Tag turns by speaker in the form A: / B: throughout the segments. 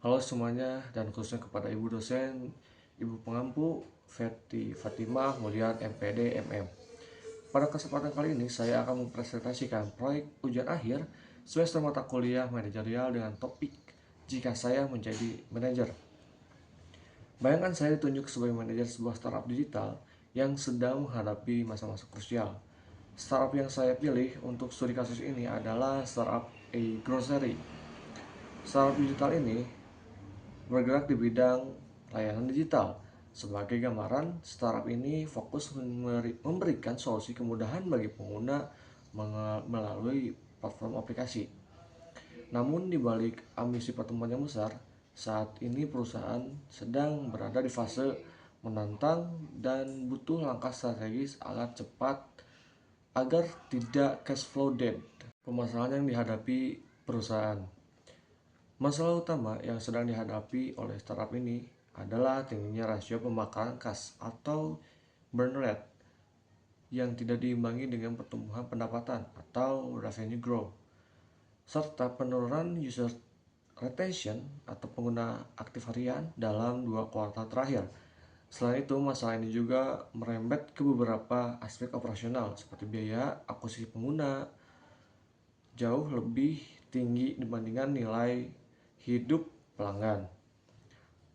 A: Halo semuanya dan khususnya kepada Ibu dosen, Ibu pengampu, Feti Fatimah Mulyad MPD MM. Pada kesempatan kali ini saya akan mempresentasikan proyek ujian akhir semester mata kuliah manajerial dengan topik jika saya menjadi manajer. Bayangkan saya ditunjuk sebagai manajer sebuah startup digital yang sedang menghadapi masa-masa krusial. Startup yang saya pilih untuk studi kasus ini adalah startup e-grocery. Startup digital ini bergerak di bidang layanan digital. Sebagai gambaran, startup ini fokus memberikan solusi kemudahan bagi pengguna melalui platform aplikasi. Namun di balik ambisi pertumbuhan yang besar, saat ini perusahaan sedang berada di fase menantang dan butuh langkah strategis agar cepat agar tidak cash flow dead. Permasalahan yang dihadapi perusahaan. Masalah utama yang sedang dihadapi oleh startup ini adalah tingginya rasio pembakaran kas atau burn rate yang tidak diimbangi dengan pertumbuhan pendapatan atau revenue growth, serta penurunan user retention atau pengguna aktif harian dalam 2 kuartal terakhir. Selain itu, masalah ini juga merembet ke beberapa aspek operasional seperti biaya akuisisi pengguna jauh lebih tinggi dibandingkan nilai hidup pelanggan.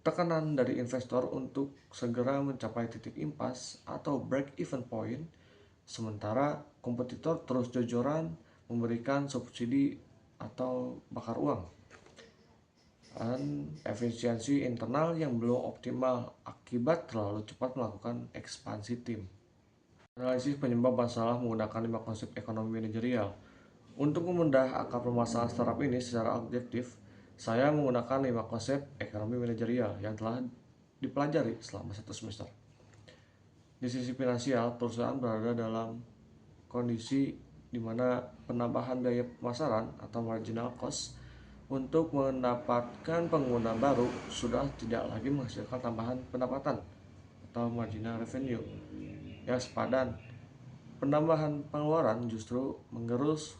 A: Tekanan dari investor untuk segera mencapai titik impas atau break-even point, sementara kompetitor terus jor-joran memberikan subsidi atau bakar uang, dan efisiensi internal yang belum optimal akibat terlalu cepat melakukan ekspansi tim. Analisis penyebab masalah menggunakan 5 konsep ekonomi manajerial. Untuk membedah akar permasalahan startup ini secara objektif, saya menggunakan 5 konsep ekonomi manajerial yang telah dipelajari selama 1 semester. Di sisi finansial, perusahaan berada dalam kondisi di mana penambahan biaya pemasaran atau marginal cost untuk mendapatkan pengguna baru sudah tidak lagi menghasilkan tambahan pendapatan atau marginal revenue yang sepadan. Penambahan pengeluaran justru menggerus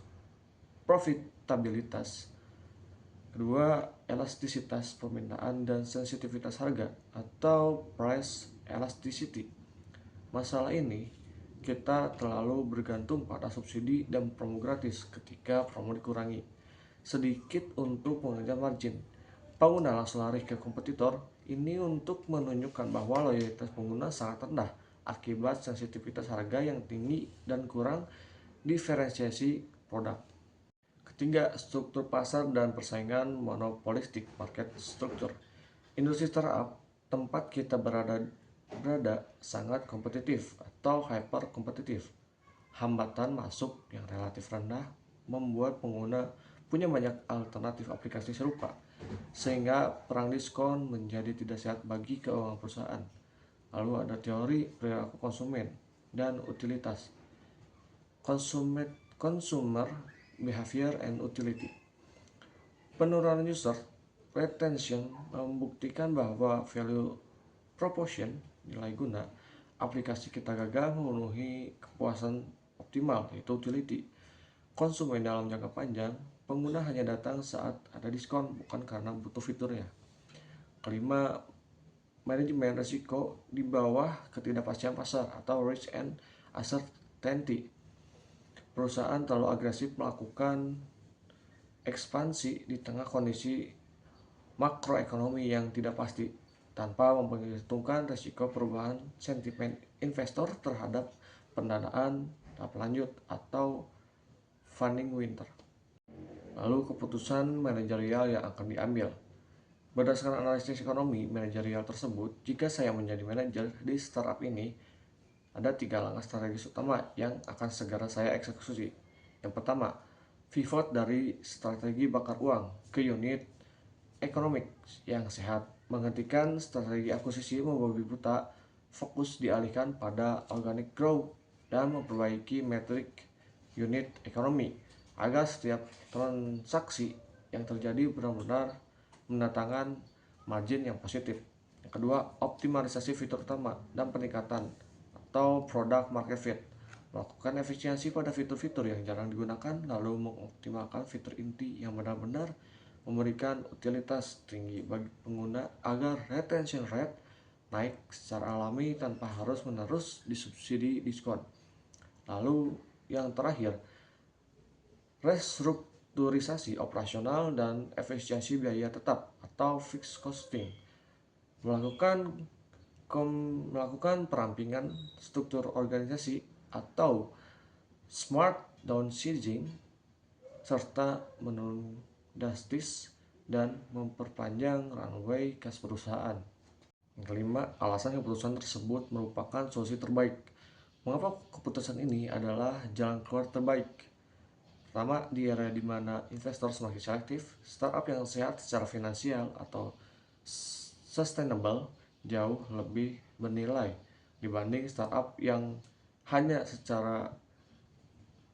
A: profitabilitas. Kedua, elastisitas permintaan dan sensitivitas harga atau price elasticity. Masalah ini kita terlalu bergantung pada subsidi dan promo gratis ketika promo dikurangi sedikit untuk mengejar margin. Pengguna langsung lari ke kompetitor ini untuk menunjukkan bahwa loyalitas pengguna sangat rendah akibat sensitivitas harga yang tinggi dan kurang diferensiasi produk. Ketiga, struktur pasar dan persaingan monopolistik market structure. Industri startup tempat kita berada sangat kompetitif atau hyper kompetitif. Hambatan masuk yang relatif rendah membuat pengguna punya banyak alternatif aplikasi serupa, sehingga perang diskon menjadi tidak sehat bagi keuangan perusahaan. Lalu ada teori perilaku konsumen dan utilitas. Consumer behavior and utility. Penurunan user retention membuktikan bahwa value proposition nilai guna aplikasi kita gagal memenuhi kepuasan optimal, yaitu utility. Konsumen dalam jangka panjang, pengguna hanya datang saat ada diskon, bukan karena butuh fiturnya. Kelima, manajemen risiko di bawah ketidakpastian pasar atau risk and uncertainty. Perusahaan terlalu agresif melakukan ekspansi di tengah kondisi makroekonomi yang tidak pasti, tanpa memperhitungkan risiko perubahan sentimen investor terhadap pendanaan tahap lanjut atau funding winter. Lalu keputusan manajerial yang akan diambil. Berdasarkan analisis ekonomi manajerial tersebut, jika saya menjadi manajer di startup ini, ada 3 langkah strategis utama yang akan segera saya eksekusi. Yang pertama, pivot dari strategi bakar uang ke unit ekonomik yang sehat, menghentikan strategi akuisisi membabi buta, fokus dialihkan pada organic growth dan memperbaiki metrik unit ekonomi agar setiap transaksi yang terjadi benar-benar mendatangkan margin yang positif. Yang kedua, optimalisasi fitur utama dan peningkatan atau product market fit, melakukan efisiensi pada fitur-fitur yang jarang digunakan lalu mengoptimalkan fitur inti yang benar-benar memberikan utilitas tinggi bagi pengguna agar retention rate naik secara alami tanpa harus-menerus disubsidi diskon. Lalu yang terakhir, restrukturisasi operasional dan efisiensi biaya tetap atau fixed costing. Melakukan perampingan struktur organisasi atau smart downsizing serta menurun drastis dan memperpanjang runway kas perusahaan. Yang kelima, alasan keputusan tersebut merupakan solusi terbaik. Mengapa keputusan ini adalah jalan keluar terbaik? Pertama, di era di mana investor semakin selektif, startup yang sehat secara finansial atau sustainable jauh lebih bernilai dibanding startup yang hanya secara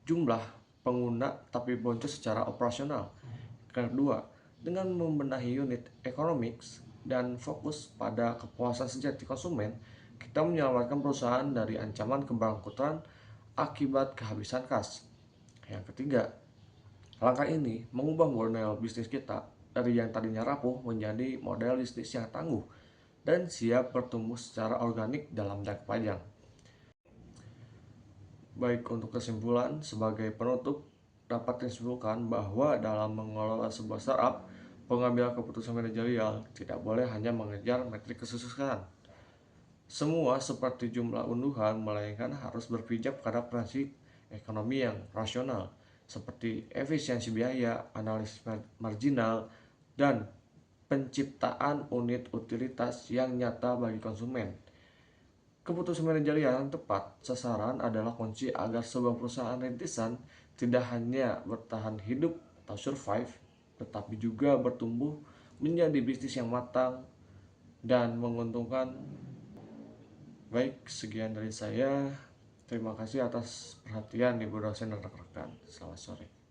A: jumlah pengguna tapi boncos secara operasional. Kedua, dengan membenahi unit economics dan fokus pada kepuasan sejati konsumen, kita menyelamatkan perusahaan dari ancaman kebangkrutan akibat kehabisan kas. Yang ketiga, langkah ini mengubah model bisnis kita dari yang tadinya rapuh menjadi model bisnis yang tangguh dan siap bertumbuh secara organik dalam jangka panjang. Baik, untuk kesimpulan, sebagai penutup, dapat disimpulkan bahwa dalam mengelola sebuah startup, pengambil keputusan manajerial tidak boleh hanya mengejar metrik kesuksesan semua seperti jumlah unduhan, melainkan harus berpijak pada prinsip ekonomi yang rasional, seperti efisiensi biaya, analisis marginal, dan penciptaan unit utilitas yang nyata bagi konsumen. Keputusan manajerial yang tepat sasaran adalah kunci agar sebuah perusahaan rintisan tidak hanya bertahan hidup atau survive, tetapi juga bertumbuh menjadi bisnis yang matang dan menguntungkan. Baik, sekian dari saya. Terima kasih atas perhatian Ibu dosen dan rekan-rekan. Selamat sore.